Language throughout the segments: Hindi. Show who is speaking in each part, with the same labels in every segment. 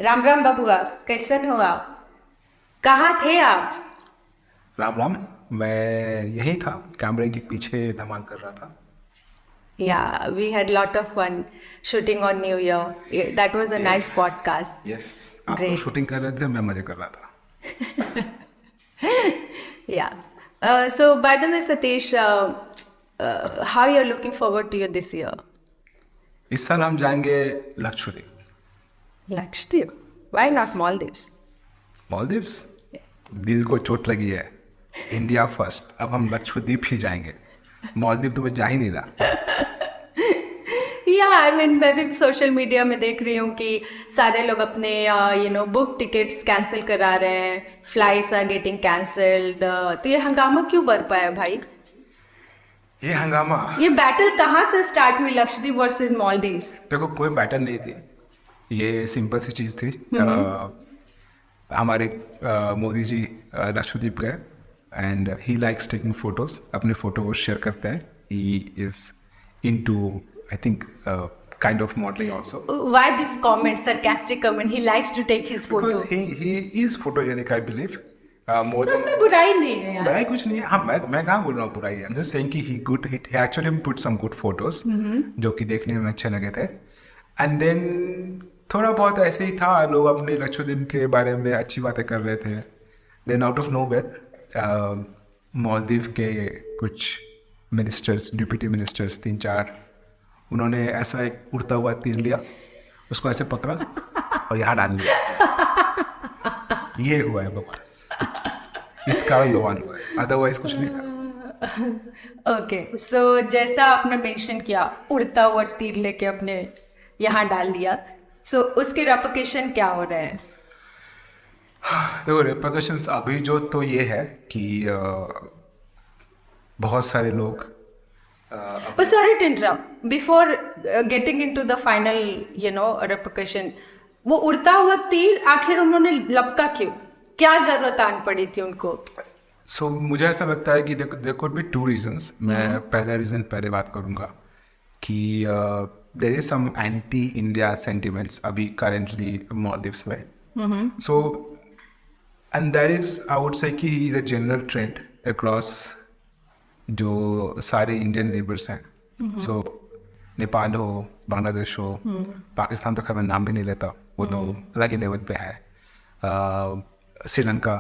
Speaker 1: राम राम बबुआ, कैसन हो आप? कहाँ थे आप?
Speaker 2: राम राम। मैं यही था, कैमरे के पीछे धमाल कर रहा था।
Speaker 1: Yeah, we had lot of fun shooting on New Year. Yeah, that was a
Speaker 2: yes.
Speaker 1: nice podcast.
Speaker 2: Yes. आप लोग
Speaker 1: Great.
Speaker 2: शूटिंग कर रहे थे, मैं मजे कर रहा था।
Speaker 1: Yeah. So by the way, Satish, how you're looking forward to you this year?
Speaker 2: इस साल हम जाएंगे Lakshadweep.
Speaker 1: Lakshadweep. Why
Speaker 2: yes.
Speaker 1: not Maldives?
Speaker 2: Maldives. दिल को चोट लगी है। इंडिया फर्स्ट, अब हम लक्षद्वीप ही जाएंगे। मालदीव तो मैं जा ही नहीं रहा।
Speaker 1: या आई मीन मैं भी सोशल मीडिया में देख रही हूँ कि सारे लोग अपने बुक टिकट्स कैंसिल करा रहे हैं,
Speaker 2: yes.
Speaker 1: Flights are getting cancelled. तो ये हंगामा क्यों बढ़ पाया भाई?
Speaker 2: ये हंगामा।
Speaker 1: ये बैटल कहाँ से स्टार्ट हुई, लक्षद्वीप वर्सेस मालदीव्स?
Speaker 2: देखो, कोई बैटल नहीं थी। ये सिंपल सी चीज़ थी। हमारे मोदी जी लक्षद्वीप गए and he likes taking photos, अपने फोटो को शेयर करते हैं। He is into, I think, kind of modelling also.
Speaker 1: Why this comment, sarcastic comment? He likes to take his
Speaker 2: because
Speaker 1: photo.
Speaker 2: He is photogenic, I believe. More
Speaker 1: तो
Speaker 2: देन।
Speaker 1: उसमें बुराई नहीं है यार.
Speaker 2: बुराई कुछ नहीं है। हाँ, मैं कहाँ बोल रहा हूँ बुराई है। जस्ट सेइंग कि he good, he actually put some good photos जो कि देखने में अच्छे लगे थे। एंड देन थोड़ा बहुत ऐसे ही था, लोग अपने लक्षद्वीप के बारे में अच्छी बातें कर रहे थे। Then out of nowhere Maldives के कुछ मिनिस्टर्स, डिप्टी मिनिस्टर्स, 3-4, उन्होंने ऐसा एक उड़ता हुआ तीर लिया, उसको ऐसे पकड़ा और यहाँ डाल दिया। ये हुआ है बाबा, इस कारण बवाल हुआ है, अदरवाइज कुछ नहीं था।
Speaker 1: ओके, सो जैसा आपने मेंशन किया, उड़ता हुआ तीर लेके अपने यहाँ डाल दिया, सो उसके रेपकेशन क्या हो रहे हैं?
Speaker 2: देखो, रिपरकशंस अभी जो तो ये है कि बहुत सारे लोग
Speaker 1: But sorry to interrupt. Before getting into the final, repercussion, वो उड़ता हुआ तीर आखिर उन्होंने लपका क्यों? क्या जरूरत आन पड़ी थी उनको?
Speaker 2: सो मुझे ऐसा लगता है कि there could be two reasons. मैं पहला रीज़न पहले बात करूँगा कि there is some anti India sentiments अभी करेंटली मालदीव्स में। So and that is, I would say कि द जनरल ट्रेंड अक्रॉस जो सारे इंडियन नेबर्स हैं। सो नेपाल हो, बांग्लादेश हो, पाकिस्तान तो खैर मैं नाम भी नहीं लेता, वो तो अलग ही लेवल पे है। श्रीलंका,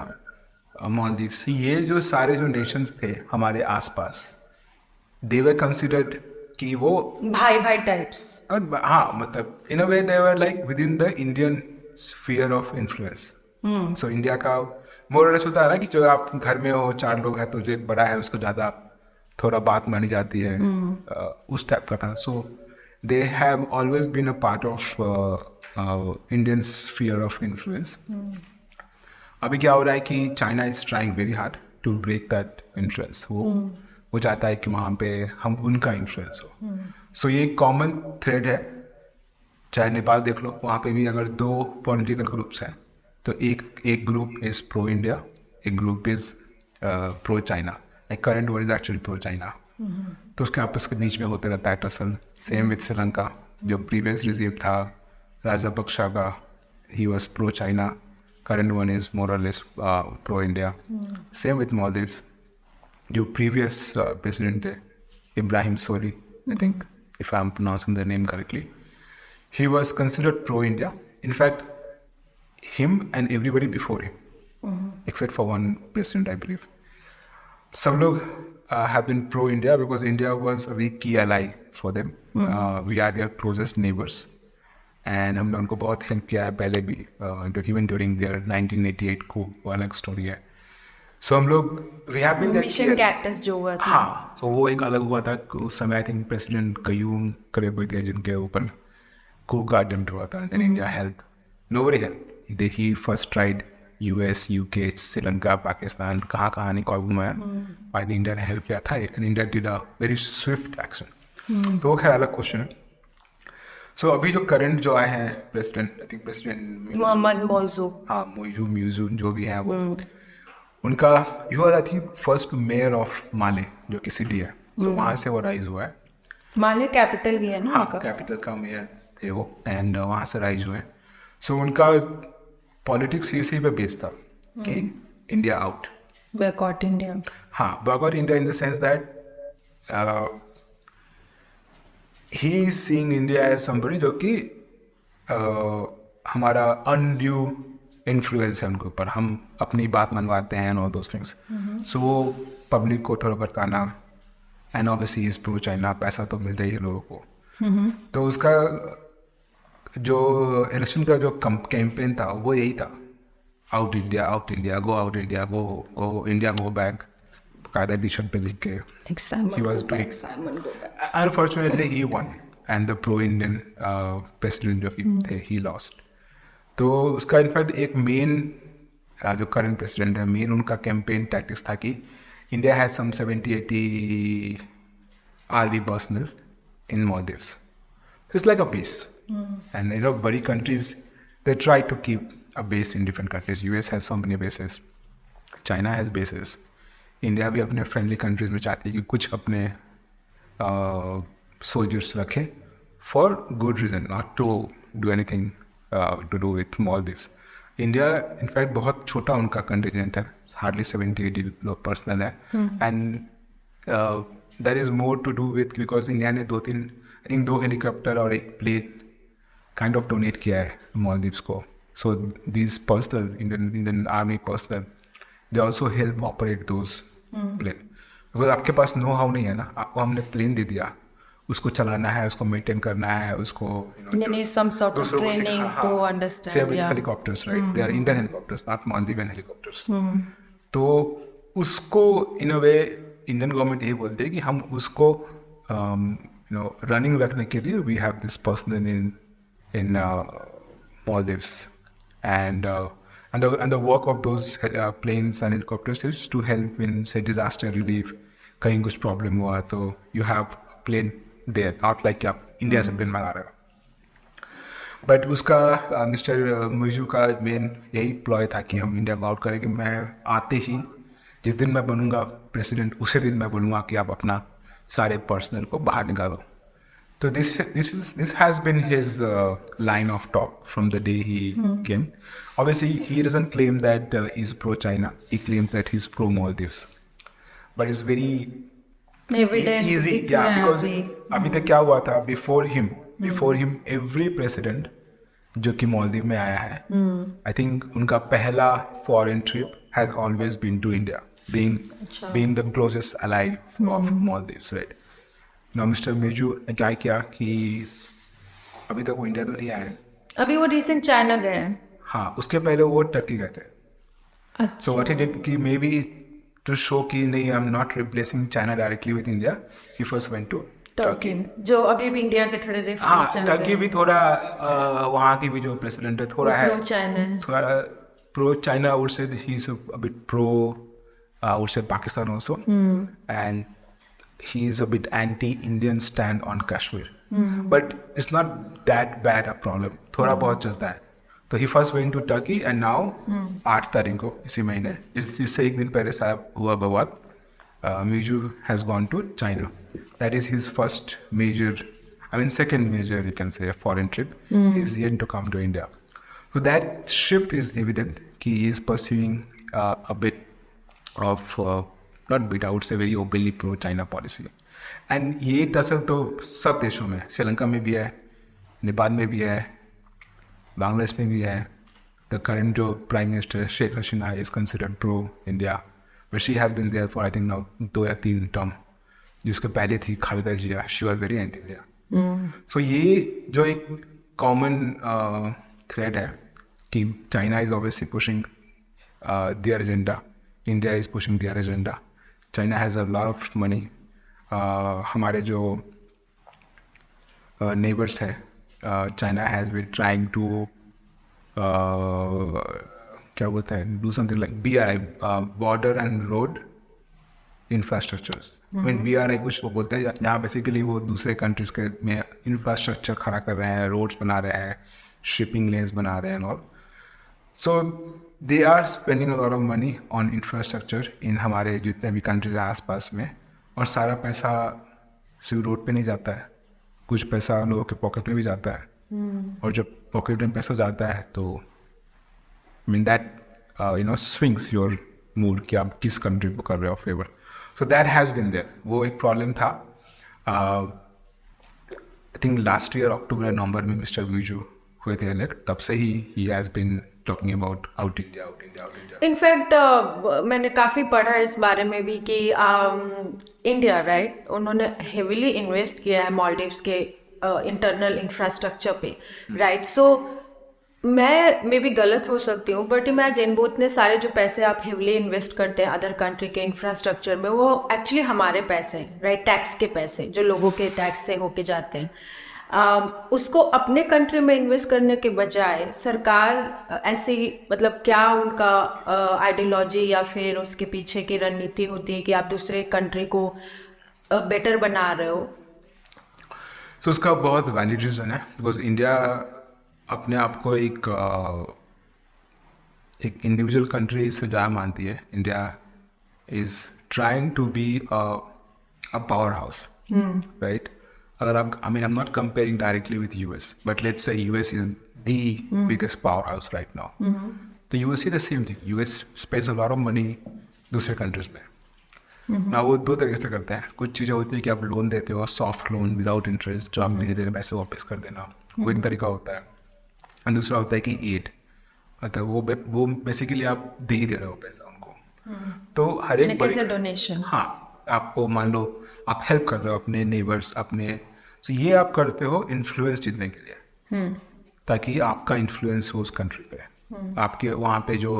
Speaker 2: मालदीव्स, ये जो सारे जो नेशंस थे हमारे आसपास, दे वर कंसिडर्ड कि वो,
Speaker 1: भाई भाई टाइप्स.
Speaker 2: और हाँ, मतलब in a way they were like with in the Indian sphere of influence. So India का मोरलेस होता है ना कि जो आप घर में हो, 4 लोग हैं तो जो एक बड़ा है उसको ज़्यादा थोड़ा बात मानी जाती है, उस टाइप का था। So they have always been a part of Indian sphere of influence. अभी क्या हो रहा है कि China is trying very hard to break that influence. वो चाहता है कि वहाँ पे हम उनका इन्फ्लुएंस हो। सो ये कॉमन थ्रेड है। चाहे नेपाल देख लो, वहाँ पे भी अगर 2 पॉलिटिकल ग्रुप्स हैं तो एक ग्रुप इज प्रो इंडिया, एक group is pro China. Like current word is actually pro China. तो उसके आपस के बीच में होते रहता है टसल। सेम विथ श्रीलंका, जो प्रीवियस रिजीम था राजापक्षा का, he was pro China. current one is more or less pro India. Same with Maldives. जो previous president थे, Ibrahim Soli, I think, if I'm pronouncing the name correctly, he was considered pro India. In fact, him and everybody before him, except for one president, I believe. Some लोग have been pro India because India was a very key ally for them. We are their closest neighbors. And हमने उनको बहुत हेल्प किया है पहले भी, इवन ड्यूरिंग देयर 1988 को, वो अलग स्टोरी है। सो हम लोग we have been
Speaker 1: mission cactus जो हुआ था.
Speaker 2: हाँ, तो वो एक अलग हुआ था उस समय। आई थिंक प्रेसिडेंट कयूम करे कोई थे जिनके ऊपर कू का अटेम्प्ट हुआ था। Then India help, nobody help. He first tried US, UK, Sri Lanka, Pakistan, कहाँ नहीं कॉल घुमाया। आई थिंक इंडिया ने हेल्प किया था and India did a very swift action. तो वो खैर अलग क्वेश्चन है। सो अभी जो करंट जो आए हैं president, I think president
Speaker 1: Mohammed Muizzu,
Speaker 2: हाँ, म्यूजू जो भी हैं वो, उनका you are I think first mayor of Male, जो कि सिटी है। तो वहाँ से वो राइज हुआ है।
Speaker 1: माले कैपिटल भी है ना
Speaker 2: हाँ,
Speaker 1: उनका.
Speaker 2: कैपिटल का मेयर थे वो, एंड वहाँ से राइज हुए। सो उनका पॉलिटिक्स इसी पे बेस्ड था कि इंडिया आउट.
Speaker 1: Boycott India.
Speaker 2: हाँ, boycott India in the sense that he is seeing India as somebody जो कि हमारा undue influence है उनके ऊपर, हम अपनी बात मनवाते हैं and all those things. So वो पब्लिक को थोड़ा भटकाना, and obviously is pro China, पैसा तो मिलता ही है लोगों को. तो उसका जो इलेक्शन का जो कैंपेन था वो यही था, out India, go out India, go India, go back, कायदा टी शर्ट पे लिख के.
Speaker 1: Like Simon
Speaker 2: He was
Speaker 1: go
Speaker 2: doing.
Speaker 1: back, Simon go back.
Speaker 2: Unfortunately, he won, and the pro-Indian president जो कि थे, he lost. तो उसका इनफैक्ट एक मेन जो करंट प्रेसिडेंट है, मेन उनका कैंपेन टैक्टिक्स था कि India has some 70-80 army personnel in Maldives. It's like a base. And you know, bड़ी countries, they try to keep a base in different countries. US has so many bases. China has bases. India भी अपने फ्रेंडली कंट्रीज में चाहती है कि कुछ अपने सोल्जर्स रखे for good reason, not to do anything to do with Maldives. India in fact बहुत छोटा उनका कंटिजेंट है, हार्डली 70-80 लोग पर्सनल है. And that is more to do with because India ने 2 हेलीकॉप्टर और एक प्लेन काइंड ऑफ डोनेट किया है Maldives को. So these personal Indian army personnel, they also help operate those plane. because आपके पास नो हाउ नहीं है ना, आपको हमने प्लेन दे दिया, उसको चलाना है, उसको मेंटेन करना है, उसको
Speaker 1: You need some sort of
Speaker 2: दूसरों को
Speaker 1: training
Speaker 2: सिखा-
Speaker 1: to
Speaker 2: हाँ.
Speaker 1: understand.
Speaker 2: Same with
Speaker 1: Yeah.
Speaker 2: helicopters, right? They are Indian helicopters, not Maldivian helicopters. तो उसको इन अ वे इंडियन गवर्नमेंट ये बोलती है कि हम उसको रनिंग रखने के लिए we have this person in Maldives. And the work of those planes and helicopters is to help in, say, disaster relief. कहीं कुछ प्रॉब्लम हुआ तो you have a plane there, not like आप इंडिया से प्लेन मंगा रहे हो. बट उसका मिस्टर मुइजू का मेन यही प्लॉय था कि हम इंडिया को आउट करें, कि मैं आते ही जिस दिन मैं बनूंगा प्रेसिडेंट उसी दिन मैं बोलूँगा कि आप अपना सारे पर्सनल को बाहर निकालो. So this has been his line of talk from the day he came. Obviously, he doesn't claim that he's pro-China. He claims that he's pro-Maldives. But it's very
Speaker 1: Evident.
Speaker 2: easy,
Speaker 1: दिख
Speaker 2: yeah.
Speaker 1: रहा है
Speaker 2: Because
Speaker 1: अभी.
Speaker 2: अभी तक क्या हुआ था? Before him, every president जो कि मालदीव में आया है, I think उनका पहला foreign trip has always been to India, being the closest ally of Maldives, right? Now, Mr. Miju ने क्या किया कि अभी तक वो इंडिया तो नहीं आए.
Speaker 1: अभी वो रिसेंट चाइना गए हैं.
Speaker 2: हाँ, उसके पहले वो टर्की गए थे.
Speaker 1: अच्छा.
Speaker 2: So what he did कि maybe to show कि नहीं, I'm not replacing China directly with India, he first went to
Speaker 1: Turkey जो अभी भी इंडिया के थोड़े रेफर
Speaker 2: हाँ,
Speaker 1: चल रहे
Speaker 2: टर्की भी थोड़ा वहाँ की भी जो प्रेसिडेंट है थोड़ा है
Speaker 1: प्रो चाइना है.
Speaker 2: थोड़ा pro China. I would say that he's a bit pro I would say Pakistan also. And he's a bit anti-Indian stand on Kashmir. But it's not that bad a problem. थोड़ा बहुत चलता है. तो he first went to Turkey and now 8 तारीख को इसी महीने इससे एक दिन पहले साहब हुआ बवाल, Miju has gone to China. That is his first major, second major, you can say, foreign trip. He is yet to come to India. So that shift is evident. He is pursuing a bit of, not bit, I would say very openly pro-China policy. And ये दरअसल तो सब देशों में, श्रीलंका में भी है, नेपाल में भी है, बांग्लादेश में भी है. The current जो Prime Minister Sheikh Hasina is considered pro-India. But she has been there for I think now 2 या 3 term. जिसके पहले थी खालिदा जिया, she was very anti-India. So ये जो एक common thread है कि China is obviously pushing their agenda, India is pushing their agenda. China has a lot of money. हमारे जो neighbors है, China has been trying to क्या बोलते हैं, do something like BRI, border and road infrastructures. When BRI कुछ वो बोलते हैं, यहाँ बेसिकली वो दूसरे कंट्रीज के में इंफ्रास्ट्रक्चर खड़ा कर रहे हैं, रोड्स बना रहे हैं, शिपिंग लेन्स बना रहे हैं and all. So they are spending a lot of money on infrastructure in हमारे जितने भी कंट्रीज हैं आसपास में. और सारा पैसा सिर्फ रोड पे नहीं जाता है, कुछ पैसा लोगों के पॉकेट में भी जाता है. और जब पॉकेट में पैसा जाता है तो I mean that swings your mood कि आप किस कंट्री को कर रहे हो favour. So that has been there. वो एक प्रॉब्लम था. I think last year अक्टूबर नवंबर में मिस्टर विजू हुए थे इलेक्ट, तब से ही he has been talking about out India.
Speaker 1: In fact मैंने काफ़ी पढ़ा इस बारे में भी कि इंडिया राइट उन्होंने हेविली इन्वेस्ट किया है मॉलडीव्स के इंटरनल इंफ्रास्ट्रक्चर पे राइट. सो मैं मे भी गलत हो सकती हूँ बट इमेजिन वो इतने सारे जो पैसे आप हेविली इन्वेस्ट करते हैं अदर कंट्री के इंफ्रास्ट्रक्चर में वो एक्चुअली हमारे पैसे हैं राइट. टैक्स के पैसे जो लोगों के टैक्स से होके जाते हैं. उसको अपने कंट्री में इन्वेस्ट करने के बजाय सरकार ऐसे ही मतलब क्या उनका आइडियोलॉजी या फिर उसके पीछे की रणनीति होती है कि आप दूसरे कंट्री को बेटर बना रहे हो.
Speaker 2: So उसका बहुत वैलिड रीज़न है बिकॉज इंडिया अपने आप को एक इंडिविजुअल कंट्री से ज़्यादा मानती है. India is trying to be a power house right. अगर आप I am not comparing directly with US but let's say US is the biggest power house right now. तो US is the same thing. US spends a lot of money दूसरे कंट्रीज में. ना वो दो तरीके से करते हैं. कुछ चीज़ें होती है कि आप लोन देते हो सॉफ्ट लोन विदाउट इंटरेस्ट जो आप धीरे धीरे पैसे वापस कर देना, वो एक तरीका होता है. और दूसरा होता है कि एड, मतलब वो बेसिकली आप दे ही दे रहे हो पैसा उनको. तो हर एक
Speaker 1: डोनेशन.
Speaker 2: हाँ, आपको मान लो आप हेल्प कर रहे हो अपने नेबर्स अपने. तो ये आप करते हो इन्फ्लुएंस जीतने के लिए ताकि आपका इन्फ्लुएंस हो उस कंट्री पे. आपके वहाँ पे जो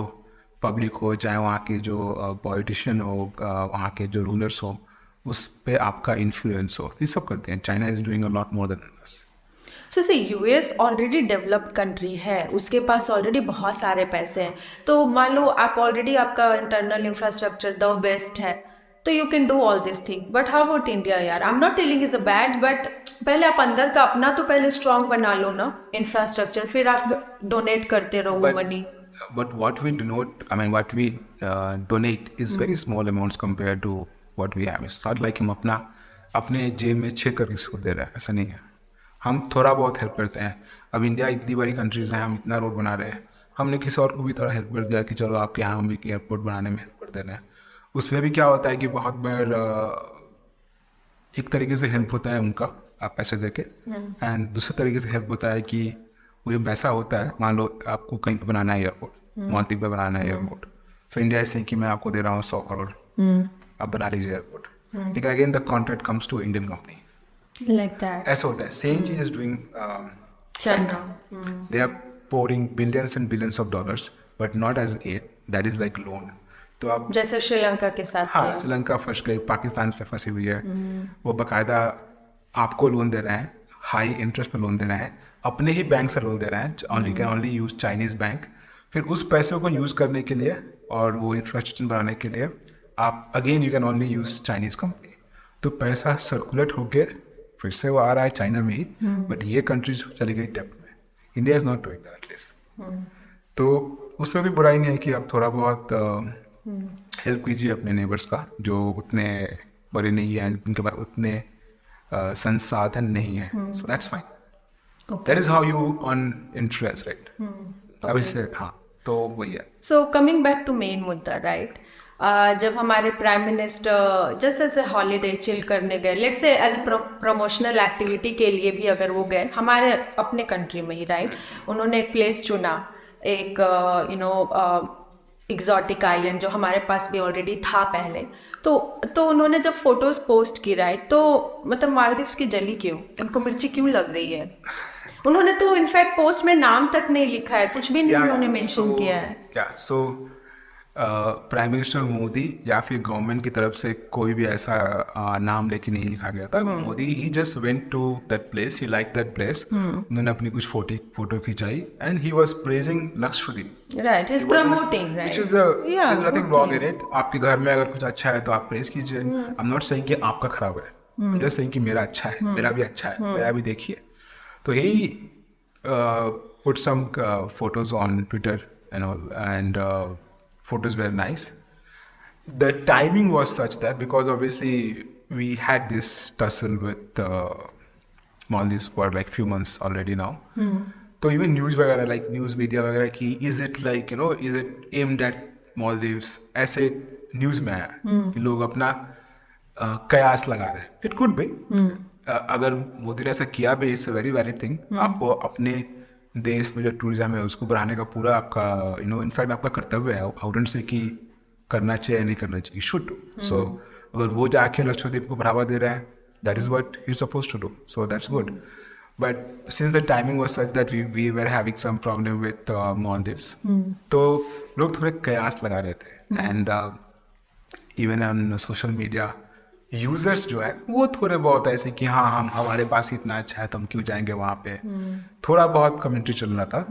Speaker 2: पब्लिक हो चाहे वहाँ के जो पॉलिटिशियन हो वहाँ के जो रूलर्स हो उस पे आपका इन्फ्लुएंस हो. ये सब करते हैं. China is doing a lot more than us.
Speaker 1: से यूएस ऑलरेडी डेवलप्ड कंट्री है, उसके पास ऑलरेडी बहुत सारे पैसे हैं. तो मान लो आप ऑलरेडी आपका इंटरनल इंफ्रास्ट्रक्चर द बेस्ट है तो you can do all this thing. But how about India यार. I am not telling is a bad but पहले आप अंदर का अपना तो पहले स्ट्रॉन्ग बना लो ना इंफ्रास्ट्रक्चर, फिर आप डोनेट करते रहो वो money.
Speaker 2: But what we donate is very small amounts compared to what we have. It's not like हम अपने जेब में 6 कर किसी को दे रहे हैं, ऐसा नहीं है. हम थोड़ा बहुत हेल्प करते हैं. अब इंडिया इतनी बड़ी कंट्रीज हैं, हम इतना रोड बना रहे हैं, हमने किसी और को भी थोड़ा हेल्प कर दिया कि चलो आपके यहाँ हम एक एयरपोर्ट बनाने में हेल्प कर दे रहे हैं. उसमें भी क्या होता है कि बहुत बार एक तरीके से हेल्प होता है उनका आप पैसे दे के, एंड दूसरे तरीके से हेल्प होता है कि वो जो पैसा होता है मान लो आपको कहीं पर बनाना है एयरपोर्ट, मालदीव पे बनाना है एयरपोर्ट, तो इंडिया ऐसे कि मैं आपको दे रहा हूँ 100 करोड़ आप बना लीजिए एयरपोर्ट. लेकिन again the contract comes to Indian company.
Speaker 1: Like that.
Speaker 2: ऐसा होता है. सेम चीज is doing
Speaker 1: China.
Speaker 2: They are pouring billions and billions of dollars but not as aid, that is like loan. तो आप
Speaker 1: जैसे श्रीलंका के साथ.
Speaker 2: हाँ, श्रीलंका फंस गई, पाकिस्तान पे फंसी हुई है. वो बाकायदा आपको लोन दे रहे हैं, हाई इंटरेस्ट पे लोन दे रहे हैं, अपने ही बैंक से लोन दे रहे हैं. Can only use Chinese bank. फिर उस पैसे को यूज करने के लिए और वो इंफ्रास्ट्रक्चर बनाने के लिए आप again you can only use Chinese company. तो पैसा सर्कुलेट होके फिर से वो आ रहा है चाइना में ही, बट ये कंट्रीज चली गई डेप्ट में. India is not doing that at least. तो उसमें भी बुराई नहीं है कि आप थोड़ा बहुत हेल्प कीजिए अपने नेबर्स का जो उतने बड़े नहीं हैं, उनके पास उतने संसाधन नहीं है. So that's fine. That is how you earn interest right. अब इससे हाँ तो वही है.
Speaker 1: So coming back to main मुद्दा राइट. जब हमारे प्राइम मिनिस्टर जैसे ऐसे हॉलीडे चिल करने गए, let's say as a promotional activity के लिए भी अगर वो गए हमारे अपने कंट्री में ही राइट, उन्होंने एक प्लेस चुना, एक एग्जॉटिक आइलैंड जो हमारे पास भी ऑलरेडी था पहले. तो उन्होंने जब फोटोज पोस्ट की राइट, तो मतलब मालदीव्स की जली क्यों, उनको मिर्ची क्यों लग रही है? उन्होंने तो इनफैक्ट पोस्ट में नाम तक नहीं लिखा है, कुछ भी नहीं उन्होंने मेंशन किया है.
Speaker 2: क्या सो प्राइम मिनिस्टर मोदी या फिर गवर्नमेंट की तरफ से कोई भी ऐसा नाम लेके नहीं लिखा गया था. Modi he just went to that place, he like that place. उन्होंने अपनी कुछ फोटो खिंचाई and he was praising Lakshadweep.
Speaker 1: Right, he is promoting right,
Speaker 2: which is there is nothing wrong in it. आपके घर में अगर कुछ अच्छा है तो आप प्रेज कीजिए. आई एम नॉट सेइंग कि आपका खराब है, आई एम जस्ट सेइंग कि मेरा अच्छा है, मेरा भी अच्छा है, मेरा भी देखिए. तो he put some photos on Twitter and all and photos were nice. The timing was such that because obviously we had this tussle with Maldives for like few months already now. तो इवन न्यूज़ वगैरह लाइक न्यूज़ मीडिया वगैरह की is it like you know is it aimed at Maldives ऐसे न्यूज़ में आया कि लोग अपना कयास लगा रहे हैं. इट कुड बी अगर मोदी ने ऐसा किया भी it's a very valid thing. आपको अपने देश में जो टूरिज्म है उसको बढ़ाने का पूरा आपका यू नो इनफैक्ट आपका कर्तव्य है. आउटेंट से कि करना चाहिए या नहीं करना चाहिए, शुड डू. सो अगर वो जाके लक्षद्वीप को बढ़ावा दे रहा है, that is what he is supposed to do, so that's good. But since the timing was such that we were having some problem with Maldives, तो लोग थोड़े कयास लगा रहे थे. And even on social media, users जो है वो थोड़े बहुत ऐसे कि हाँ हम हमारे पास इतना अच्छा है तो हम क्यों जाएंगे वहाँ पे. थोड़ा बहुत कमेंट्री चल रहा था.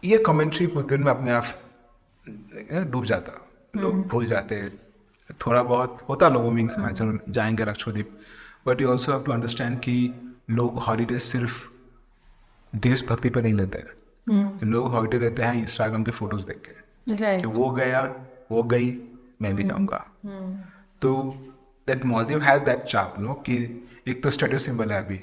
Speaker 2: ये कमेंट्री कुछ दिन में अपने आप डूब जाता, लोग भूल जाते. थोड़ा बहुत होता लोगों में हाँ चलो जाएंगे Lakshadweep. But you also have to understand कि लोग हॉलीडे सिर्फ देशभक्ति पे नहीं लेते हैं. लोग हॉलीडे लेते हैं इंस्टाग्राम के फोटोज देख के कि वो गया वो गई मैं भी जाऊंगा. तो that Maldives has that charm no कि एक तो स्टेटस सिंबल है अभी.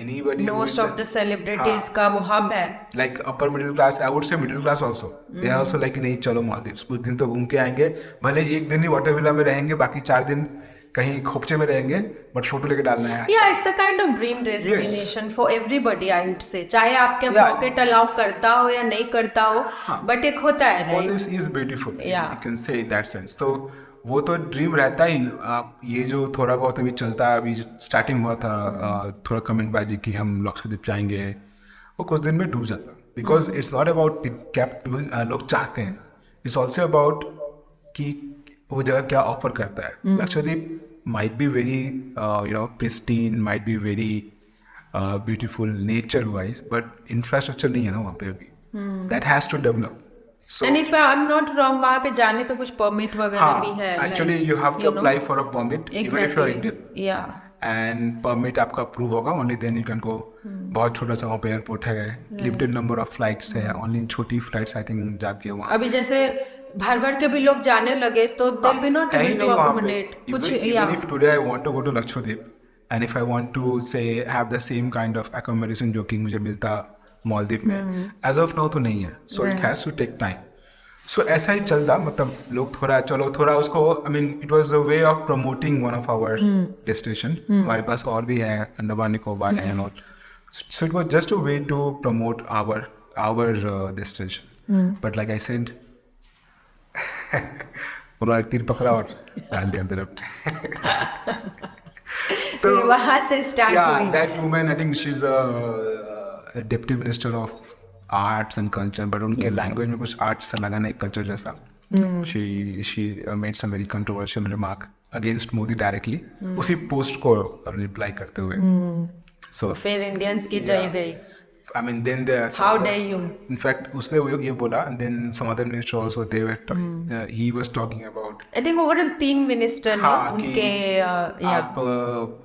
Speaker 2: Anybody
Speaker 1: most of the celebrities का वो हब है.
Speaker 2: Like upper middle class, I would say middle class also, they are also like नहीं चलो मालदीव्स कुछ दिन तो घूम के आएंगे. भले एक दिन ही वाटर विला में रहेंगे, बाकी 4 दिन कहीं खोपचे में रहेंगे, बट फोटो लेके डालना है.
Speaker 1: Yeah, it's a kind of dream destination for everybody, I would say. चाहे आपके पॉकेट अलाउ करता हो या नहीं करता हो, बट एक होता है right.
Speaker 2: Maldives is beautiful. You can say in that sense. तो वो तो ड्रीम रहता ही. आप ये जो थोड़ा बहुत अभी चलता है, अभी स्टार्टिंग हुआ था थोड़ा कमेंट बाजी कि हम लक्षद्वीप जाएंगे, वो कुछ दिन में डूब जाता. Because it's not about capital लोग चाहते हैं, इट्स ऑल्सो अबाउट कि वो जगह क्या ऑफर करता है. Lakshadweep might be very pristine, might be very beautiful nature wise, but infrastructure नहीं है ना वहाँ पे अभी. That has to develop. So,
Speaker 1: and if I'm not wrong, वहाँ पे जाने का कुछ परमिट वगैरह भी है.
Speaker 2: Actually you have to apply for a permit even if you're Indian.
Speaker 1: Yeah.
Speaker 2: And permit आपका approve होगा, only then you can go. बहुत छोटा सा वहाँ पे एयरपोर्ट है, limited number of flights है, only छोटी flights I think जाती है वहाँ. अभी
Speaker 1: जैसे भर के भी लोग जाने लगे तो they'll be not able to accommodate.
Speaker 2: Even if today I want to go to Lakshadweep and if I want to say have the same kind of accommodation जो कि मुझे मिलता मालदीव में, as of now तो नहीं है. So it has to take time. So ऐसा ही चलता, मतलब लोग थोड़ा उसको I mean it was a way of promoting one of our destination. हमारे पास और भी है Andaman Nicobar and all. So it was just a way to promote our destination. But like I said, उन्होंने तीर पकड़ा और डाल दिया अंदर अपने.
Speaker 1: तो वहाँ से स्टार्ट हुई.
Speaker 2: That woman, I think she's a deputy minister of arts and culture, but उनके language में कुछ arts से लगा नहीं culture जैसा. She made some very controversial remark against Modi directly. उसी post को reply करते हुए. So
Speaker 1: फिर इंडियंस की जय गई.
Speaker 2: I mean, then there.
Speaker 1: How dare you?
Speaker 2: In fact, उसने वो ये बोला, and then some other minister also they were talking. He was talking about.
Speaker 1: I think overall 3 minister ने उनके
Speaker 2: आप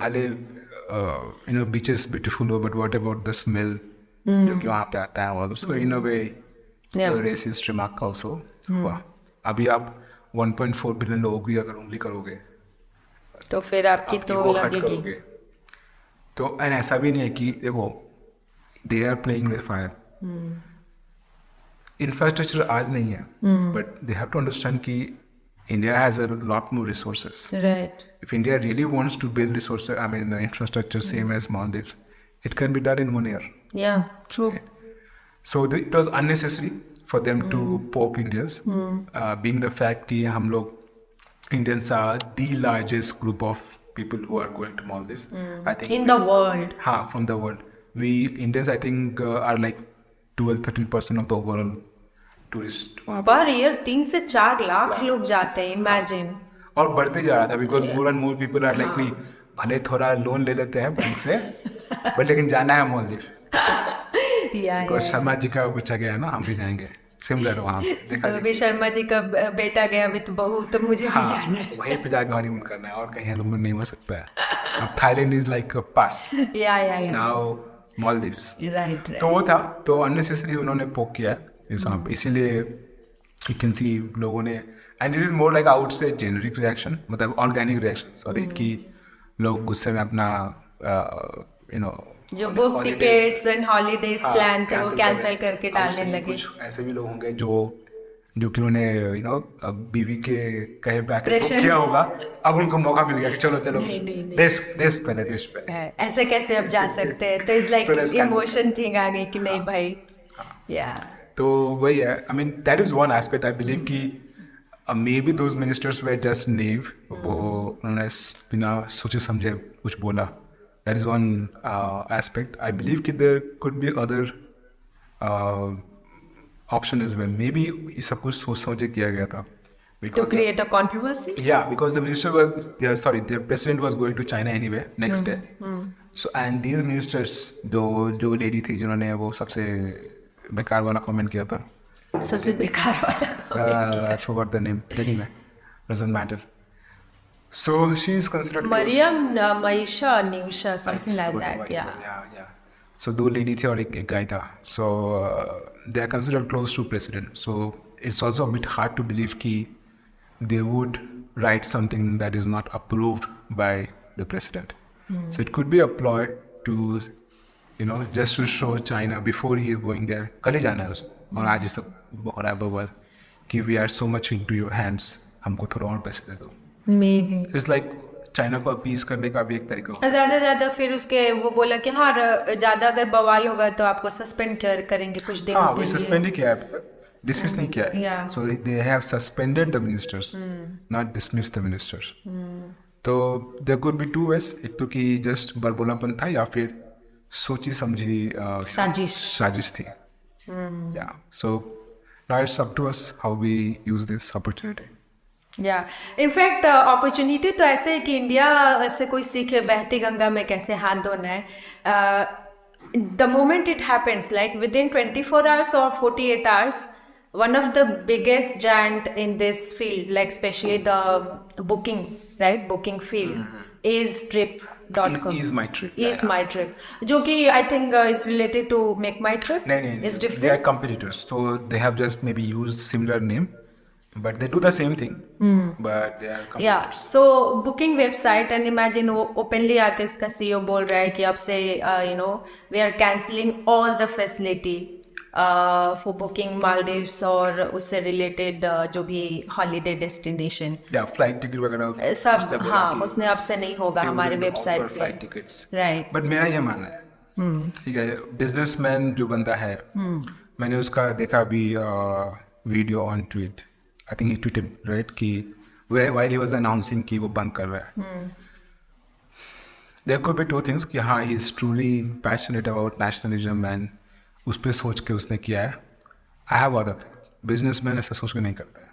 Speaker 2: भले beaches beautiful हो, but what about the smell जो कि वहाँ पे आता है, और उसको in a way racist remark also हुआ. अभी आप 1.4 बिलियन लोगों की अगर उंगली करोगे
Speaker 1: तो फिर आपकी तो लगेगी.
Speaker 2: तो ऐसा भी नहीं है कि देखो they are playing with fire. Infrastructure आज नहीं है, but they have to understand कि India has a lot more resources.
Speaker 1: Right.
Speaker 2: If India really wants to build resources, I mean infrastructure same as Maldives, it can be done in 1 year.
Speaker 1: Yeah, true.
Speaker 2: So it was unnecessary for them to poke Indians, being the fact कि हम लोग Indians are the largest group of people who are going to Maldives. I think
Speaker 1: in the world.
Speaker 2: हाँ, from the world. We Indians, I think, are like 12-13% of the overall tourist.
Speaker 1: पर year 3 से 4 लाख लोग जाते हैं, imagine.
Speaker 2: और बढ़ते जा रहा था because more and more people are like नहीं, भले थोड़ा लोन ले लेते हैं बैंक से, but लेकिन जाना है मालदीव. because शर्मा जी का बच्चा गया ना, हम भी जाएंगे. सिमिलर वहाँ देखा.
Speaker 1: अभी शर्मा जी का बेटा गया, अभी तो बहू, तो मुझे भी जाना है.
Speaker 2: वहीं पे जाकर हनीमून करना है, और कहीं हनीमून नहीं हो सकता है. अब Thailand is like a pass.
Speaker 1: Yeah.
Speaker 2: Now Maldives.
Speaker 1: Right.
Speaker 2: तो वो था, तो अननेसेसरी उन्होंने पोक किया इसीलिए यू कैन सी लोगों ने, and this is more like out से जेनरिक रिएक्शन, मतलब ऑर्गेनिक रिएक्शन, सॉरी, कि लोग गुस्से में अपना यू नो
Speaker 1: जो book tickets and holidays plan थे वो कैंसिल करके डालने लगे।
Speaker 2: कुछ ऐसे भी लोग होंगे जो कि उन्होंने बीवी के कहे पे आके बुक
Speaker 1: Pressure.
Speaker 2: किया होगा, अब उनको मौका मिल गया कि चलो चलो
Speaker 1: नहीं, नहीं, नहीं।
Speaker 2: देश पहले
Speaker 1: है, ऐसे कैसे अब जा सकते हैं, तो is
Speaker 2: So let's
Speaker 1: like
Speaker 2: cancel
Speaker 1: emotion thing आ गई कि नहीं भाई। या
Speaker 2: तो वही है, I mean that is one aspect I believe कि maybe those ministers they just naive, वो उन्होंने बिना सोचे समझे कुछ बोला, that is one aspect. I believe कि there could be other option is well, maybe ये सब कुछ सोच समझे किया गया था
Speaker 1: to
Speaker 2: because
Speaker 1: create a controversy.
Speaker 2: yeah, because the minister was the president was going to China anyway next day. So and these ministers जो लेडी थी जिन्होंने वो सबसे बेकार वाला कमेंट किया था,
Speaker 1: सबसे बेकार वाला
Speaker 2: I forgot the name, anyway doesn't matter. So she is considered close.
Speaker 1: Mariyam Maisha Niusha something like that. या
Speaker 2: yeah. So दो लेडी थी और एक guy था, so they are considered close to president, so it's also a bit hard to believe कि they would write something that is not approved by the president. So it could be a ploy to, just to show China before he is going there. कल ही जाना है उसको, और आज ये सब हो रहा है बबल कि we are so much into your hands, हमको थोड़ा और पैसे दे दो।
Speaker 1: मे
Speaker 2: So it's like चाइना को अपीज करने का भी एक तरीका हो सकता
Speaker 1: ज्यादा फिर उसके वो बोला कि हाँ ज्यादा अगर बवाल होगा तो आपको सस्पेंड करेंगे कुछ
Speaker 2: है।
Speaker 1: दिनों
Speaker 2: हाँ,
Speaker 1: के
Speaker 2: वो
Speaker 1: लिए।
Speaker 2: सस्पेंड ही किया है अभी तक, डिसमिस नहीं किया है।
Speaker 1: Yeah.
Speaker 2: So they have suspended the ministers, not dismissed the ministers. तो there could be two ways, एक तो कि जस्ट बरबोलापन था या फिर सोची समझी साजिश थी। Yeah, so now it's up to us how we use this opportunity.
Speaker 1: या इनफैक्ट अपॉर्चुनिटी तो ऐसे है कि इंडिया से कोई सीखे बहती गंगा में कैसे हाथ धोना है। The moment it happens like with in 24 hours और 48 hours, one of the biggest giant in this field, like especially the booking field is trip.com.
Speaker 2: Is my trip.
Speaker 1: Is my trip, जो कि I think is related to make my trip.
Speaker 2: नहीं,
Speaker 1: It's
Speaker 2: they are
Speaker 1: different.
Speaker 2: competitors, so they have just maybe used similar name, but they do the same thing, but they are competitors.
Speaker 1: Yeah, so booking website and imagine वो openly आके इसका CEO बोल रहा है कि अब से we are cancelling all the facility for booking Maldives और उससे related जो भी holiday destination
Speaker 2: Yeah, flight ticket वगैरह
Speaker 1: सब।
Speaker 2: उसने बोला
Speaker 1: हाँ,
Speaker 2: कि
Speaker 1: उसने अब से नहीं होगा
Speaker 2: they
Speaker 1: हमारे
Speaker 2: will
Speaker 1: website
Speaker 2: offer flight tickets.
Speaker 1: Right.
Speaker 2: But मेरा ये मानना है, ठीक है, बिजनेसमैन जो बंदा है, मैंने उसका देखा अभी video on tweet, I think he tweeted right कि while he was announcing कि वो बंद कर रहा है, there could be two things कि हाँ he is truly passionate about nationalism and उस पर सोच के उसने किया है। I have other thing, businessman ऐसा सोच के नहीं करता है।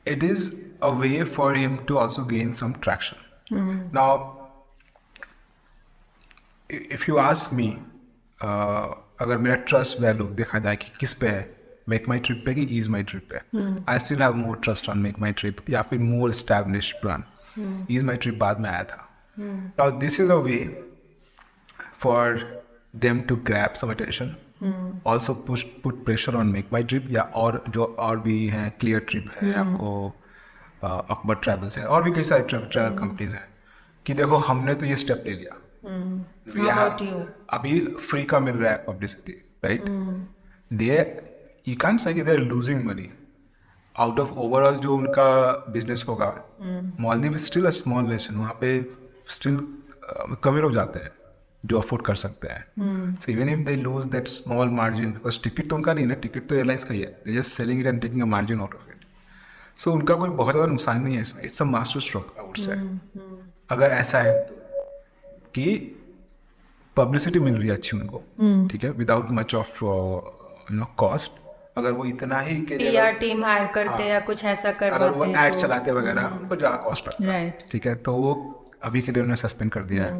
Speaker 2: It is a way for him to also gain some traction. Now if you ask me, अगर मेरा ट्रस्ट वैल्यू देखा जाए कि किस पे है, मेक माई ट्रिप पे कि ईज माई ट्रिप पे, I still have more trust on make my trip या फिर मोर एस्टैब्लिश्ड ब्रांड। ईज माई ट्रिप बाद में आया था। Now this is a way for them to grab some attention, also put pressure on make my trip या और जो और भी हैं, clear trip है, आपको अकबर ट्रैवल्स है और भी कई सारे ट्रैवल कंपनीज हैं कि देखो हमने तो ये स्टेप ले लिया, अभी फ्री का मिल रहा है publicity, right? you can't say कि they are losing money out of overall जो उनका बिजनेस होगा। Maldives still a small nation, वहाँ पे स्टिल कम लोग जाते हैं जो अफोर्ड कर सकते हैं। So even if they lose that small margin, because ticket तो उनका नहीं है, टिकट तो एयरलाइंस का ही है, they just selling it and taking a margin out of it. So उनका कोई बहुत ज़्यादा नुकसान नहीं है इसमें, it's a master stroke I would say. अगर ऐसा है कि पब्लिसिटी मिल रही है अच्छी उनको, ठीक है, विदाउट मच ऑफ कॉस्ट, अगर वो इतना ही के लिए
Speaker 1: PR टीम हायर करते या कुछ ऐसा करवाते,
Speaker 2: अगर वो ऐड चलाते वगैरह, उनको ज़्यादा कॉस्ट लगता है, ठीक है, तो वो अभी के लिए उन्हें सस्पेंड कर दिया है।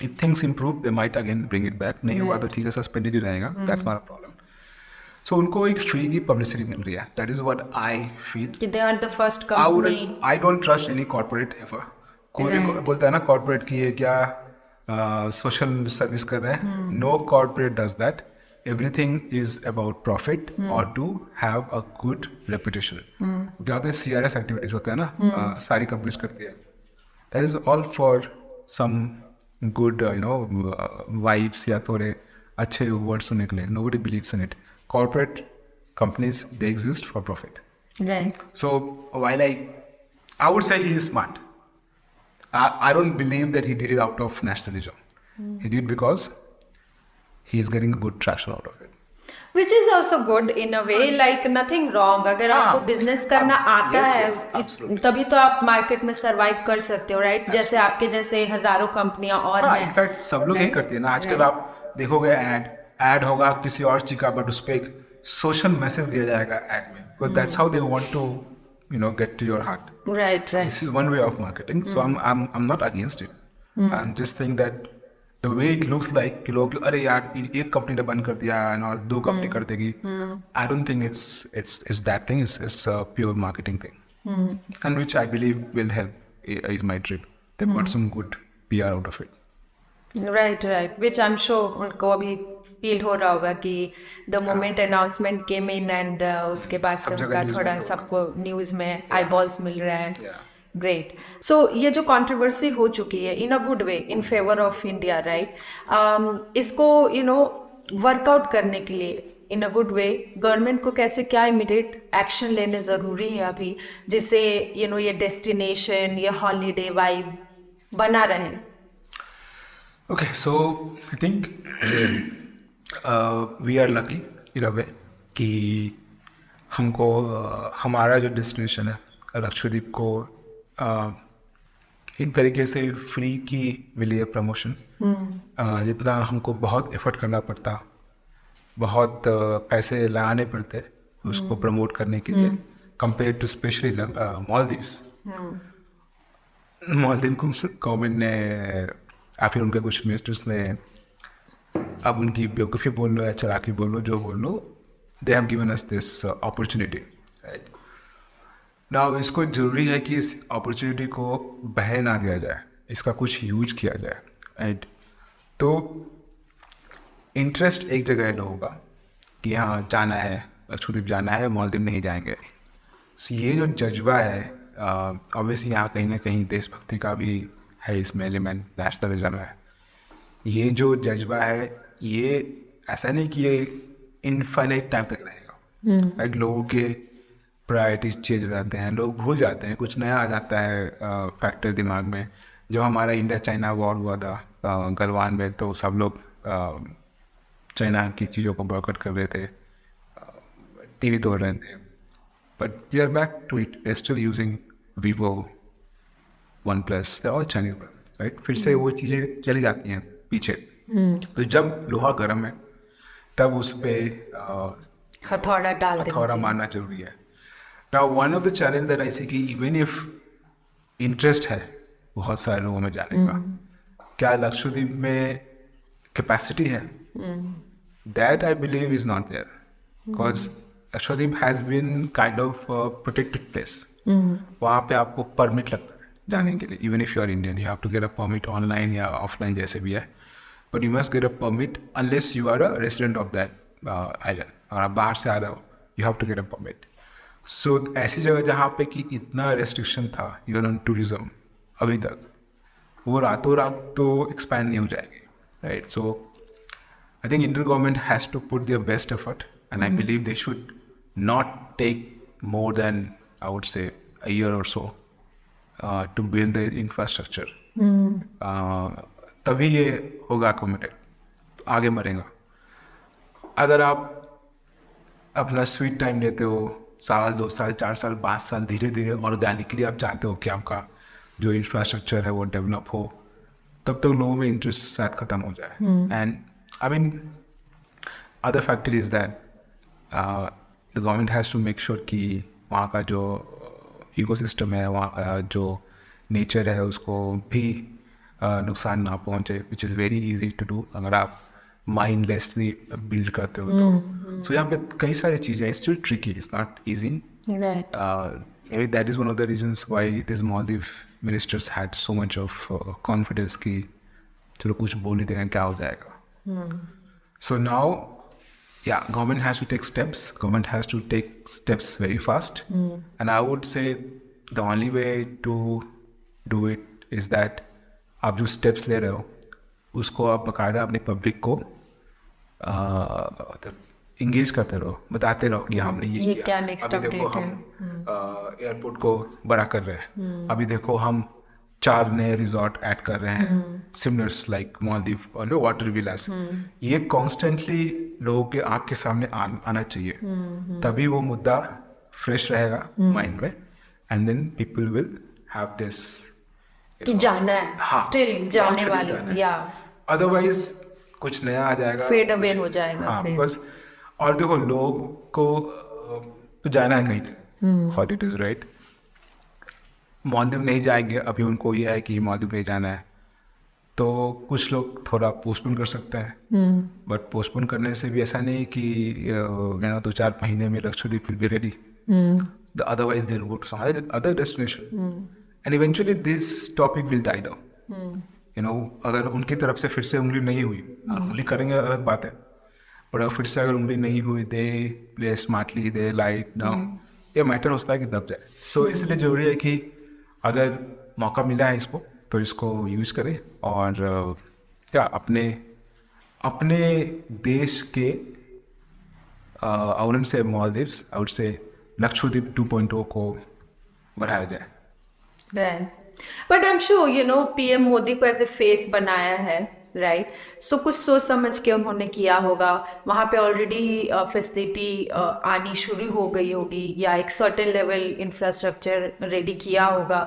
Speaker 2: If things improve they might again bring it back, नहीं हुआ तो ठीक है, सस्पेंडेड ही रहेगा, that's not a problem. So उनको एक फ्री की पब्लिसिटी मिल रही है, that is what I feel.
Speaker 1: They are the first company.
Speaker 2: I don't trust any corporate ever. कोई बोलता है ना कॉर्पोरेट की ये क्या सोशल सर्विस कर रहे हैं, no corporate does that. Everything is about profit और to have a good reputation. क्या होता है, CRS एक्टिविटीज होते हैं ना, सारी कंपनीज करती है, that is all for some good vibes या थोड़े अच्छे words सुनने के लिए. Nobody believes in it. Corporate companies, they exist for profit.
Speaker 1: Right.
Speaker 2: So while I would say he is smart. I don't believe that he did it out of nationalism. He did because he is getting good traction out of it.
Speaker 1: Which is also good in a way, like nothing wrong. अगर आपको बिजनेस करना आता
Speaker 2: yes,
Speaker 1: है
Speaker 2: yes, absolutely.
Speaker 1: तभी तो आप मार्केट में सरवाइव कर सकते हो, राइट? जैसे आपके जैसे हजारों कंपनियां और हैं.
Speaker 2: इनफैक्ट सब लोग यही करते हैं ना. आजकल आप देखोगे ऐड होगा किसी और चीज का, बट उस पर एक सोशल मैसेज दिया जाएगा ऐड में, because that's how they want to get to your heart.
Speaker 1: Right.
Speaker 2: This is one way of marketing. So I'm not against it. I'm just saying that the way it looks like कि लोग अरे यार एक कंपनी ने बंद कर दिया and all, दो कंपनी कर देगी. I don't think it's that thing. It's a pure marketing thing. And which I believe will help is my trip. They got some good PR out of it.
Speaker 1: Right. Which I am sure उनको अभी फील हो रहा होगा कि the moment announcement came in and उसके बाद से उनका थोड़ा सबको न्यूज़ में आई बॉल्स मिल रहा है. ग्रेट. सो ये जो कंट्रोवर्सी हो चुकी है in a good way in favour of India, right, इसको वर्कआउट करने के लिए इन अ गुड वे गवर्नमेंट को कैसे क्या इमीडिएट एक्शन लेने ज़रूरी है अभी, जिससे ये डेस्टिनेशन ये हॉलीडे वाइब बना रहे?
Speaker 2: Okay, so I think we are lucky in a way कि हमको हमारा जो डेस्टिनेशन है लक्षद्वीप को एक तरीके से फ्री की मिली है प्रमोशन. जितना हमको बहुत एफर्ट करना पड़ता, बहुत पैसे लगाने पड़ते उसको प्रमोट करने के लिए, compare to specially Maldives. Maldives को गवर्नमेंट ने या फिर उनके कुछ मिनिस्टर्स ने, अब उनकी बेवकूफ़ी बोल लो या चलाकी बोल लो, जो बोल लो, they have given us this opportunity, right. Now इसको ज़रूरी है कि इस अपॉर्चुनिटी को बह ना दिया जाए, इसका कुछ यूज किया जाए, राइट. तो इंटरेस्ट एक जगह लोगों का कि हाँ जाना है, लक्षद्वीप जाना है, मालदीव नहीं जाएंगे. So, ये जो जज्बा है ऑब्वियसली यहाँ कहीं ना कहीं देशभक्ति का भी है, इसमें एलिमेंट नेशनलिज्म है. ये जो जज्बा है ये ऐसा नहीं कि ये इनफाइनाइट टाइम तक रहेगा. लाइक लोगों के प्रायोरिटीज चेंज हो जाते हैं, लोग भूल जाते हैं, कुछ नया आ जाता है फैक्टर दिमाग में. जब हमारा इंडिया चाइना वॉर हुआ था गलवान में, तो सब लोग चाइना की चीज़ों को बॉयकॉट कर रहे थे, टीवी तोड़ रहे थे. But we are back to it, we are still using Vivo, OnePlus, they're all Chinese brands, right? फिर से वो चीज़ें चली जाती हैं पीछे. तो जब लोहा गर्म है तब उस पर हथौड़ा मारना जरूरी है. Now one of the challenge that I see कि even if interest है बहुत सारे लोगों में जाने का, क्या लक्षद्वीप में capacity है? That I believe is not there, because Lakshadweep has been kind of a protected place. वहाँ पे आपको परमिट लगता है जाने के लिए. Even if you are Indian, you have to get a permit online या ऑफलाइन जैसे भी है, but you must get a permit unless you are a resident of that island. और आप बाहर से आ रहे हो, you have to get a permit. So ऐसी जगह जहाँ पे कि इतना रेस्ट्रिक्शन था इवन ऑन टूरिज्म अभी तक, वो रातों रात तो एक्सपैंड नहीं हो जाएगी, right. So I think Indian government has to put their best effort, and I believe they should not take more than I would say a year or so to build the infrastructure. तभी ये होगा accommodated, आगे बढ़ेगा. अगर आप अपना स्वीट टाइम लेते हो, 1 2 साल 4 साल 5 साल, धीरे धीरे ऑर्गेनिकली आप चाहते हो कि आपका जो इंफ्रास्ट्रक्चर है वो डेवलप हो, तब तक लोगों में इंटरेस्ट शायद ख़त्म हो जाए. And I mean other factor is that the government has to make sure कि वहाँ का जो इकोसिस्टम है, वहाँ का जो नेचर है, उसको भी नुकसान ना पहुँचे, which is very easy to do अगर आप माइंडलेसली बिल्ड करते हो तो. सो यहाँ पे कई सारी चीज़ें, it's still tricky, it's not easy. Maybe that is one of the reasons why these Maldives ministers had so much of confidence कि चलो कुछ बोल ही देंगे क्या हो जाएगा. So now, yeah, government has to take steps. Government has to take steps very fast. And I would say the only way to do it is that आप जो steps ले रहे हो, उसको आप बाकायदा अपनी पब्लिक को मतलब इंगेज करते रहो, बताते रहो कि हमने ये किया।
Speaker 1: क्या नेक्स्ट
Speaker 2: अभी देखो
Speaker 1: अपडेट
Speaker 2: हम
Speaker 1: है।
Speaker 2: एयरपोर्ट को बड़ा कर रहे हैं, अभी देखो हम 4 नए रिजॉर्ट ऐड कर रहे हैं, सिमिलर्स लाइक मालदीव और वाटर विलास। ये कॉन्स्टेंटली लोगों के आँख के सामने आना चाहिए, तभी वो मुद्दा फ्रेश रहेगा माइंड में, and then people will have this
Speaker 1: कि जाना है,
Speaker 2: हाँ,
Speaker 1: स्टिल जाने
Speaker 2: Lakshadweep
Speaker 1: वाले
Speaker 2: जाना है।
Speaker 1: या
Speaker 2: अदरवाइज कुछ नया आ जाएगा,
Speaker 1: फेड अवे हो जाएगा
Speaker 2: हाँ
Speaker 1: फिर।
Speaker 2: बस। और देखो लोग को तो जाना है कहीं, हॉलीडेज राइट। मालदीव नहीं जाएंगे, अभी उनको ये है कि मालदीव नहीं जाना है, तो कुछ लोग थोड़ा पोस्टपोन कर सकते हैं, बट पोस्टपोन करने से भी ऐसा नहीं कि 2-4 महीने में Lakshadweep will be ready. The otherwise they'll go to some other destination, and eventually this topic will die down. अगर उनकी तरफ से फिर से उंगली नहीं हुई, उंगली करेंगे अलग बात है, पर अगर फिर से अगर उंगली नहीं हुई, they play smartly, they light down, ये मैटर होता है कि दब जाए। सो इसलिए जरूरी है कि अगर मौका मिला है इसको तो इसको यूज करें, और क्या अपने देश के I wouldn't say Maldives, I would say Lakshadweep 2.0 को बढ़ाया जाए।
Speaker 1: Right, but I am sure PM Modi को एज ए फेस बनाया है, राइट। सो कुछ सोच समझ के उन्होंने किया होगा। वहाँ पे ऑलरेडी फैसिलिटी आनी शुरू हो गई होगी, या एक सर्टेन लेवल इंफ्रास्ट्रक्चर रेडी किया होगा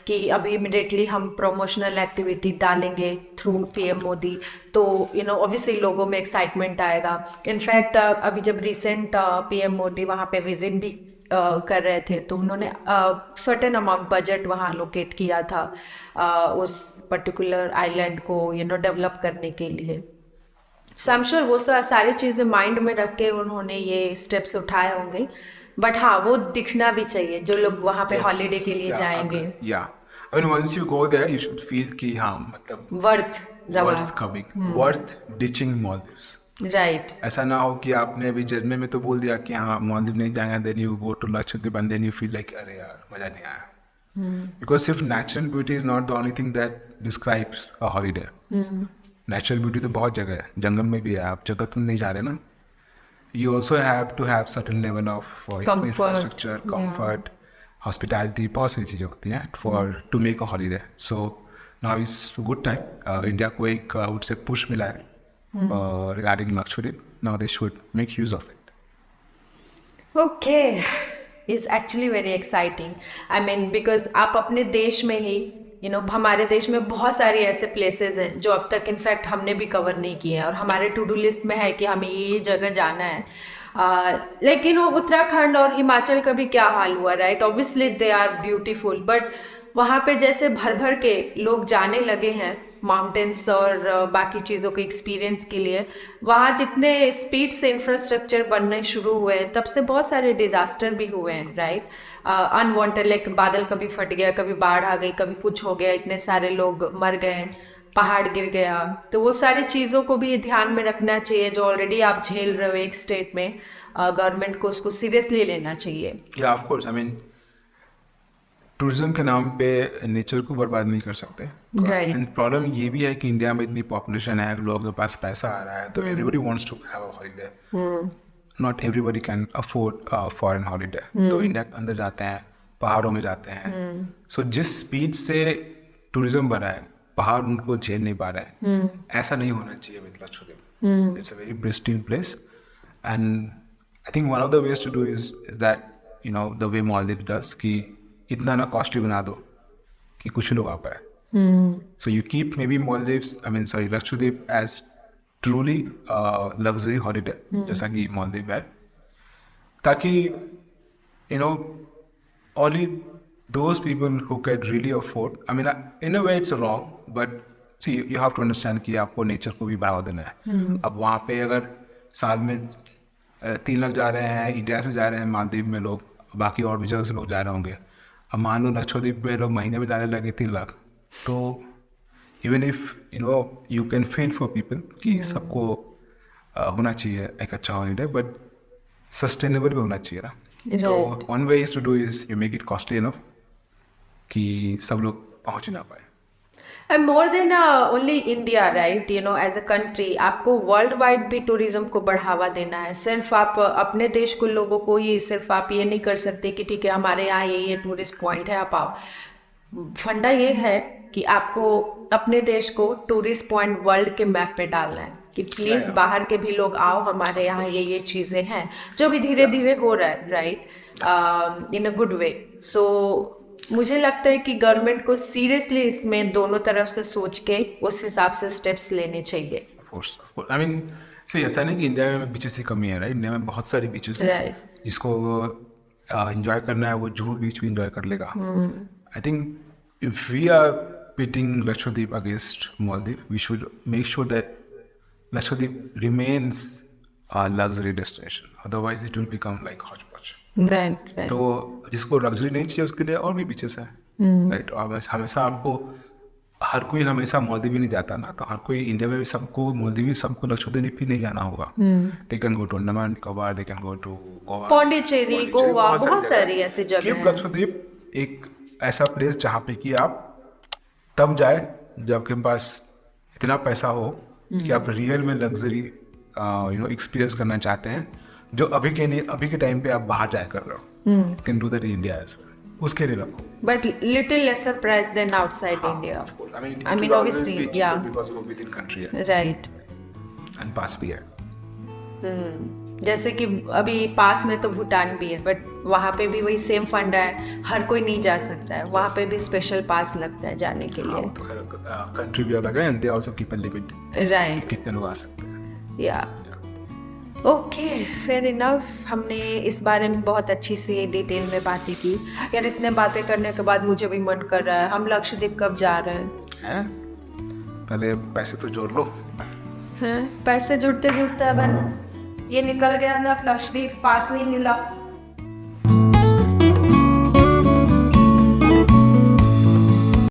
Speaker 1: कि अभी इमिडिएटली हम प्रमोशनल एक्टिविटी डालेंगे थ्रू पीएम मोदी, तो ऑब्वियसली लोगों में एक्साइटमेंट आएगा। इनफैक्ट अभी जब रिसेंट पीएम मोदी वहाँ पे विजिट भी कर रहे थे, तो उन्होंने सर्टेन अमाउंट बजट वहाँ लोकेट किया था उस पर्टिकुलर आइलैंड को डेवलप करने के लिए। सो आई एम श्योर वो सारी चीज़ें माइंड में रख के उन्होंने ये स्टेप्स उठाए होंगे। बट हाँ, वो दिखना भी चाहिए जो लोग वहाँ पे हॉलीडे के लिए जाएंगे।
Speaker 2: I mean, once you go there, you should feel कि हाँ मतलब worth coming, worth ditching Maldives.
Speaker 1: Right.
Speaker 2: ऐसा ना हो कि आपने अभी जर्मनी में तो बोल दिया कि हाँ मालदीव नहीं जाएंगे, then you go to Lakshadweep and then you feel like अरे यार मजा नहीं आया, बिकॉज सिर्फ natural beauty is not the only thing that describes a holiday. Natural beauty तो बहुत जगह है, जंगल में भी है, आप जगह तुम नहीं जा रहे ना। You also have to have certain level of infrastructure, comfort, hospitality, बहुत सारी चीज़ें होती हैं for to make a holiday. So now is good time, India को एक वुड से पुश मिला है regarding Lakshadweep. Now they should make use of it.
Speaker 1: Okay, is actually very exciting. I mean, because आप अपने देश में ही हमारे देश में बहुत सारी ऐसे प्लेसेस हैं जो अब तक इनफैक्ट हमने भी कवर नहीं किए हैं, और हमारे टू डू लिस्ट में है कि हमें ये जगह जाना है। लेकिन वो उत्तराखंड और हिमाचल का भी क्या हाल हुआ, right. Obviously they are beautiful, but वहाँ पे जैसे भर भर के लोग जाने लगे हैं माउंटेन्स और बाकी चीज़ों के एक्सपीरियंस के लिए, वहाँ जितने स्पीड से इंफ्रास्ट्रक्चर बनने शुरू हुए तब से बहुत सारे डिजास्टर भी हुए हैं, राइट। अनवांटेड, लाइक बादल कभी फट गया, कभी बाढ़ आ गई, कभी कुछ हो गया, इतने सारे लोग मर गए, पहाड़ गिर गया। तो वो सारी चीज़ों को भी ध्यान में रखना चाहिए जो ऑलरेडी आप झेल रहे हो एक स्टेट में। गवर्नमेंट को उसको सीरियसली लेना चाहिए।
Speaker 2: या of course, I mean tourism के नाम पे नेचर को बर्बाद नहीं कर सकते। एंड प्रॉब्लम ये भी है कि इंडिया में इतनी पॉपुलेशन है, लोगों के पास पैसा आ रहा है, तो everybody wants to have a holiday. Not everybody can afford foreign holiday, तो इंडिया के अंदर जाते हैं, पहाड़ों में जाते हैं। सो जिस स्पीड से टूरिज्म बढ़ा है, पहाड़ उनको झेल नहीं पा रहा है। ऐसा नहीं होना चाहिए with Lakshadweep. It's a very pristine place, and I think one of the ways to do is that the way Maldives does, कि इतना ना कॉस्टली बना दो कि कुछ लोग आ पाए। So you keep maybe Lakshadweep as truly luxury holiday, जैसा कि मालदीव है, ताकि only those people who can really afford, I mean in a way it's wrong, but see you have to understand कि आपको नेचर को भी बढ़ावा देना है। अब वहाँ पे अगर साल में 3 लाख जा रहे हैं, इंडिया से जा रहे हैं मालदीव में लोग, बाकी और भी जगह से लोग जा रहे होंगे। अब मान लो लक्षद्वीप में लोग महीने में जाने लगे 3 लाख, तो even if you can feel for people कि सबको होना चाहिए एक अच्छा हॉलीडे, बट सस्टेनेबल भी होना चाहिए ना। तो one way is to do is you make it costly enough कि सब लोग पहुँच ना पाए।
Speaker 1: And more than only India, right? You know, as a country, आपको वर्ल्ड वाइड भी टूरिज्म को बढ़ावा देना है. सिर्फ आप अपने देश को लोगों को ही सिर्फ आप ये नहीं कर सकते कि ठीक है हमारे यहाँ ये टूरिस्ट पॉइंट है आप आओ. फंडा ये है कि आपको अपने देश को टूरिस्ट पॉइंट वर्ल्ड के मैप पे डालना है कि प्लीज बाहर के भी लोग आओ, हमारे यहाँ ये चीजें हैं जो भी धीरे धीरे हो रहा है, राइट, इन अ गुड वे. सो मुझे लगता है कि गवर्नमेंट को सीरियसली इसमें दोनों तरफ से सोच के उस हिसाब से स्टेप्स लेने चाहिए.
Speaker 2: Of course. आई मीन सही ऐसा नहीं कि इंडिया में बीचेस की कमी है, राइट. इंडिया में बहुत सारी बीचेस हैं.
Speaker 1: Right.
Speaker 2: जिसको एंजॉय करना है वो जुहू बीच भी एंजॉय कर लेगा. I think if we are pitting Lakshadweep against Maldives, we should make sure that Lakshadweep remains a luxury destination. Otherwise, it will become like hodgepodge.
Speaker 1: Right.
Speaker 2: तो जिसको लग्जरी नहीं चाहिए उसके लिए और भी बीचेस हैं, राइट. और हमेशा आपको हर कोई हमेशा मालदीव भी नहीं जाता ना, तो हर कोई इंडिया में भी सबको मालदीव सबको लक्षद्वीप भी नहीं जाना होगा. They can go to Andaman Nicobar, they can go to Goa,
Speaker 1: Pondicherry, Goa, बहुत सारी ऐसी जगह हैं.
Speaker 2: लक्षद्वीप एक ऐसा प्लेस जहाँ पे कि आप तब जाए जब आपके पास इतना पैसा हो कि आप रियल में लग्जरी एक्सपीरियंस करना चाहते हैं, जो अभी के टाइम पे आप बाहर जाए कर रहे हो. Can do that in India as well. उसके लिए रखो.
Speaker 1: But little lesser price than outside India. I mean obviously, yeah.
Speaker 2: Because वो within country है.
Speaker 1: Right.
Speaker 2: And पास भी है.
Speaker 1: जैसे कि अभी पास में तो भूटान भी है, बट वहाँ पे भी वही सेम फंड है, हर कोई नहीं जा सकता है, वहाँ पे भी स्पेशल पास लगता है जाने के लिए.
Speaker 2: तो कंट्री भी अलग है, and they also keep a limit.
Speaker 1: Right.
Speaker 2: कितने लोग आ सकते हैं.
Speaker 1: Yeah. Okay, fair enough. हमने इस बारे में बहुत अच्छी सी डिटेल में बातें की. यार इतने बातें करने के बाद मुझे भी मन कर रहा है, हम लक्षद्वीप कब जा रहे हैं?
Speaker 2: पहले पैसे तो जोड़ लो.
Speaker 1: पैसे जुड़ते जुड़ते अब ये निकल गया ना, लक्षद्वीप पास नहीं मिला.